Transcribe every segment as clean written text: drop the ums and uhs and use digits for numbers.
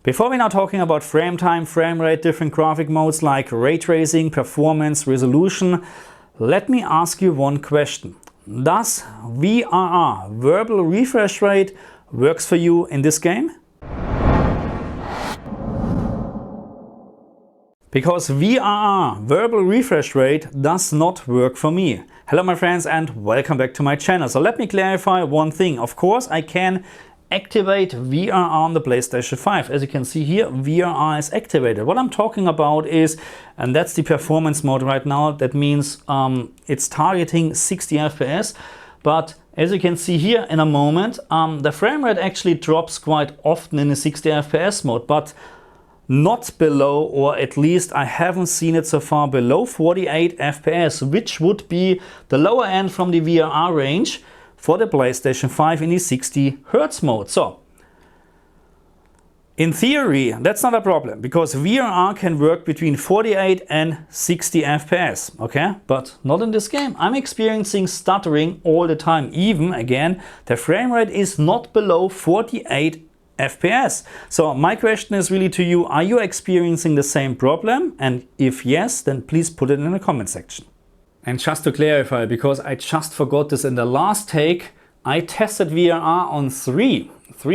Before we now talking about frame time, frame rate, different graphic modes like ray tracing, performance, resolution, let me ask you one question. Does VRR, verbal refresh rate, works for you in this game? Because VRR, verbal refresh rate, does not work for me. Hello my friends and welcome back to my channel. So let me clarify one thing. Of course I can activate VRR on the PlayStation 5. As you can see here, VRR is activated. What I'm talking about is, and that's the performance mode right now, that means it's targeting 60 FPS. But as you can see here in a moment, the frame rate actually drops quite often in the 60 FPS mode, but not below, or at least I haven't seen it so far, below 48 FPS, which would be the lower end from the VRR range for the PlayStation 5 in the 60 Hz mode. So in theory, that's not a problem because VRR can work between 48 and 60 FPS, okay? But not in this game. I'm experiencing stuttering all the time. Even, again, the frame rate is not below 48 FPS. So my question is really to you, are you experiencing the same problem? And if yes, then please put it in the comment section. And just to clarify, because I just forgot this in the last take, I tested VRR on three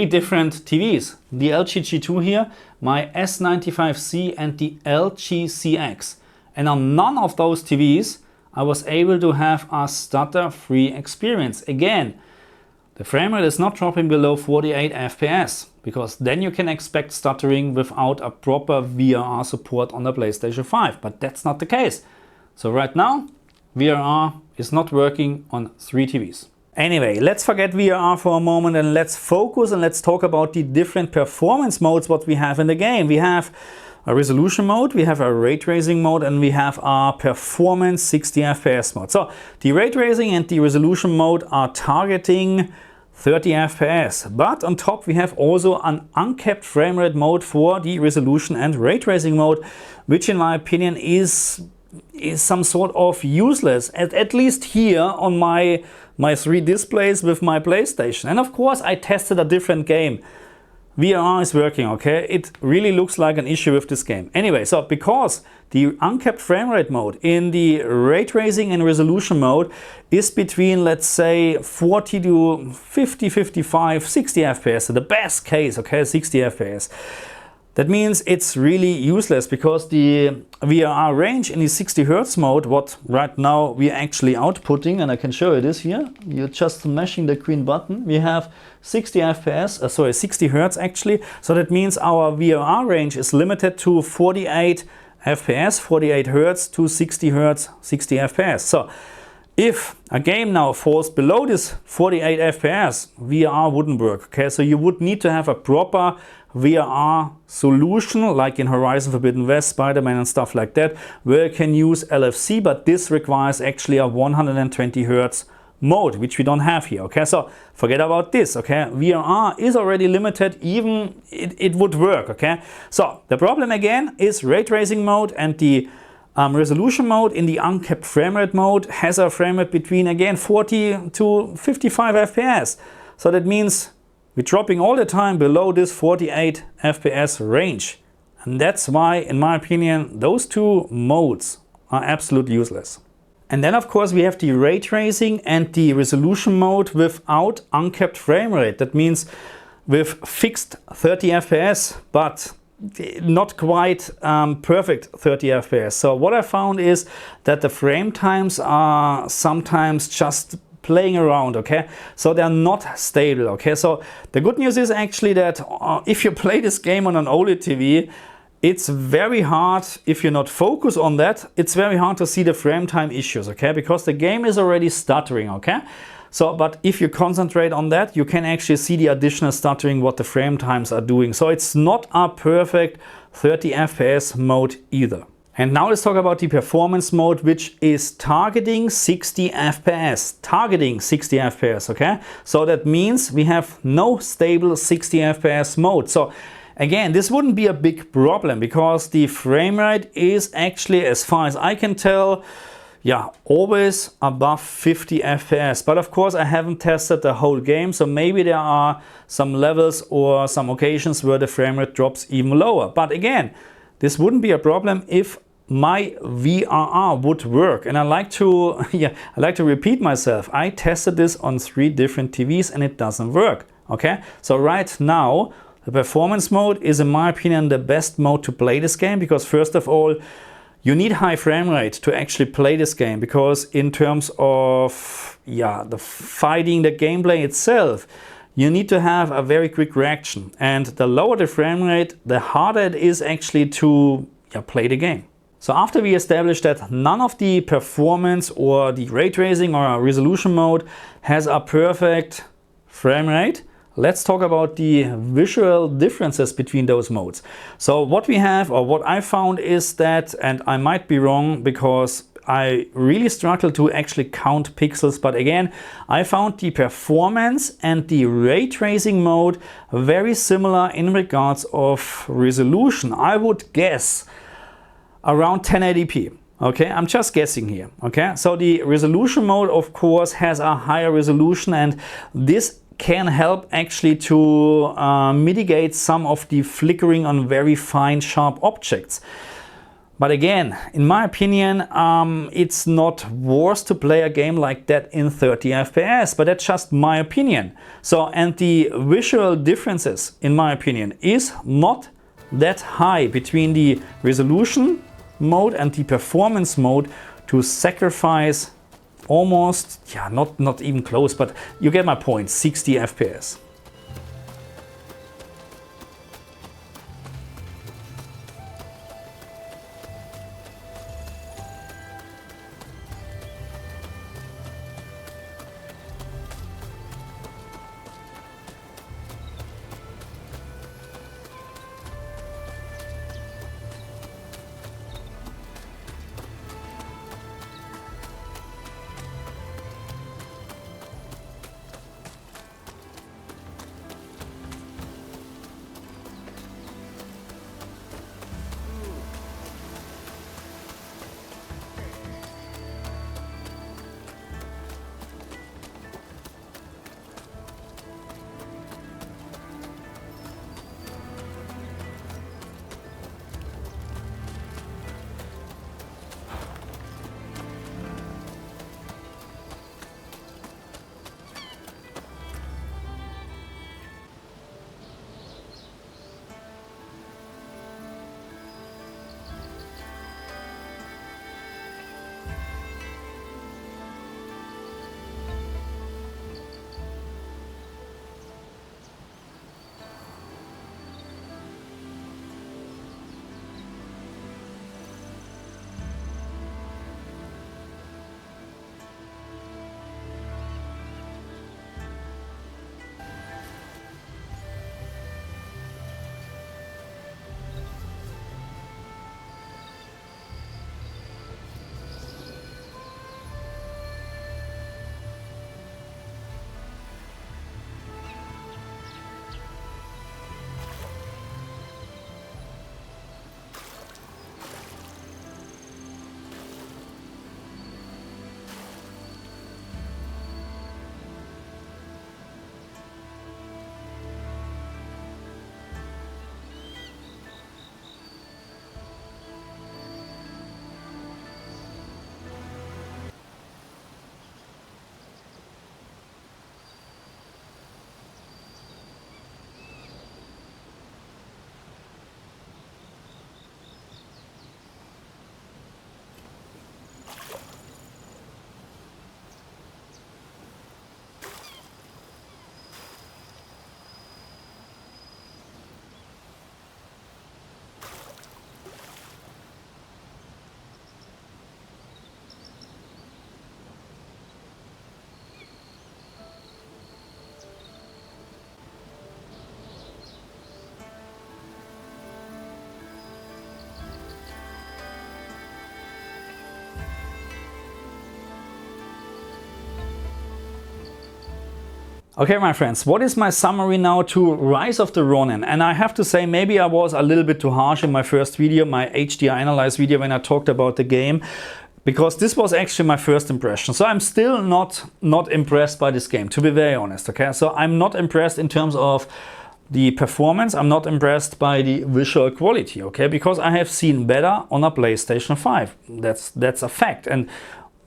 different TVs. The LG G2 here, my S95C and the LG CX. And on none of those TVs I was able to have a stutter-free experience. Again, the frame rate is not dropping below 48 FPS, because then you can expect stuttering without a proper VRR support on the PlayStation 5. But that's not the case. So right now, VRR is not working on 3 TVs. Anyway, let's forget VRR for a moment and let's focus and let's talk about the different performance modes what we have in the game. We have a resolution mode, we have a ray tracing mode, and we have a performance 60 FPS mode. So the ray tracing and the resolution mode are targeting 30 FPS. But on top we have also an uncapped frame rate mode for the resolution and ray tracing mode, which in my opinion is some sort of useless, at least here on my 3 displays with my PlayStation. And of course I tested a different game. VRR is working, okay? It really looks like an issue with this game. Anyway, so because the uncapped frame rate mode in the ray tracing and resolution mode is between, let's say, 40 to 50, 55, 60 FPS, so the best case, okay, 60 FPS. That means it's really useless because the VRR range in the 60 Hz mode, what right now we're actually outputting, and I can show you this here, you're just smashing the green button, we have 60 FPS, 60 Hz actually, so that means our VRR range is limited to 48 FPS, 48 Hz to 60 Hz, 60 FPS. So if a game now falls below this 48 FPS, VRR wouldn't work, okay? So you would need to have a proper VRR solution, like in Horizon Forbidden West, Spider-Man and stuff like that, where you can use LFC, but this requires actually a 120 Hz mode, which we don't have here, okay? So forget about this, okay? VRR is already limited, even it would work, okay? So the problem again is ray tracing mode, and the resolution mode in the uncapped frame rate mode has a frame rate between, again, 40 to 55 FPS. So that means we're dropping all the time below this 48 FPS range. And that's why, in my opinion, those 2 modes are absolutely useless. And then of course we have the ray tracing and the resolution mode without uncapped frame rate. That means with fixed 30 FPS, but not quite perfect 30 FPS. So what I found is that the frame times are sometimes just playing around, okay? So they're not stable, okay? So the good news is actually that if you play this game on an OLED TV, it's very hard, if you're not focused on that, it's very hard to see the frame time issues, okay? Because the game is already stuttering, okay? So, but if you concentrate on that, you can actually see the additional stuttering, what the frame times are doing. So it's not a perfect 30 FPS mode either. And now let's talk about the performance mode, which is targeting 60 FPS. Targeting 60 FPS, okay? So that means we have no stable 60 FPS mode. So again, this wouldn't be a big problem because the frame rate is actually, as far as I can tell, yeah, always above 50 FPS. But of course, I haven't tested the whole game, so maybe there are some levels or some occasions where the frame rate drops even lower. But again, this wouldn't be a problem if my VRR would work. And I like to, I like to repeat myself. I tested this on 3 different TVs and it doesn't work. Okay, so right now, the performance mode is, in my opinion, the best mode to play this game, because first of all, you need high frame rate to actually play this game, because in terms of the fighting, the gameplay itself, you need to have a very quick reaction. And the lower the frame rate, the harder it is actually to play the game. So after we established that none of the performance or the ray tracing or resolution mode has a perfect frame rate, let's talk about the visual differences between those modes. So what we have, or what I found, is that, and I might be wrong because I really struggle to actually count pixels, but again, I found the performance and the ray tracing mode very similar in regards of resolution. I would guess around 1080p. Okay, I'm just guessing here. Okay, so the resolution mode, of course, has a higher resolution, and this can help actually to mitigate some of the flickering on very fine, sharp objects. But again, in my opinion, it's not worse to play a game like that in 30 FPS, but that's just my opinion. So, and the visual differences, in my opinion, is not that high between the resolution mode and the performance mode to sacrifice almost, not even close, but you get my point, 60 FPS. Okay, my friends, what is my summary now to Rise of the Ronin? And I have to say, maybe I was a little bit too harsh in my first video, my HDR Analyze video, when I talked about the game. because this was actually my first impression. So I'm still not impressed by this game, to be very honest, okay? So I'm not impressed in terms of the performance, I'm not impressed by the visual quality, okay? Because I have seen better on a PlayStation 5. That's a fact, and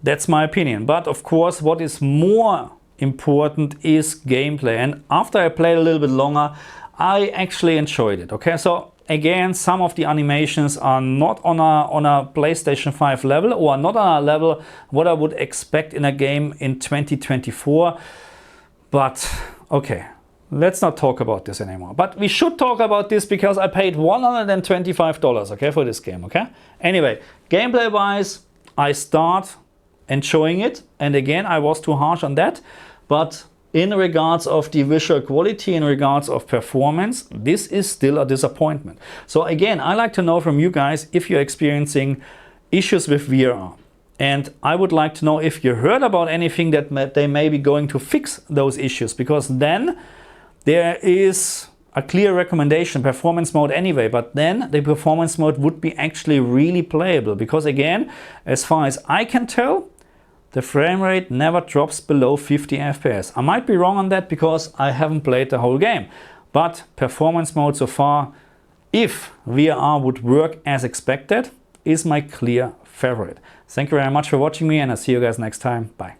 that's my opinion. But of course, what is more important is gameplay. And after I played a little bit longer, I actually enjoyed it, okay? So again, some of the animations are not on a PlayStation 5 level, or not on a level what I would expect in a game in 2024. But okay, let's not talk about this anymore. But we should talk about this because I paid $125, okay, for this game, okay? Anyway, gameplay wise, I start enjoying it. And again, I was too harsh on that. But in regards of the visual quality, in regards of performance, this is still a disappointment. So again, I like to know from you guys if you're experiencing issues with VRR. And I would like to know if you heard about anything that they may be going to fix those issues, because then there is a clear recommendation, performance mode anyway, but then the performance mode would be actually really playable. Because again, as far as I can tell, the frame rate never drops below 50 FPS. I might be wrong on that because I haven't played the whole game. But performance mode so far, if VRR would work as expected, is my clear favorite. Thank you very much for watching me, and I'll see you guys next time. Bye.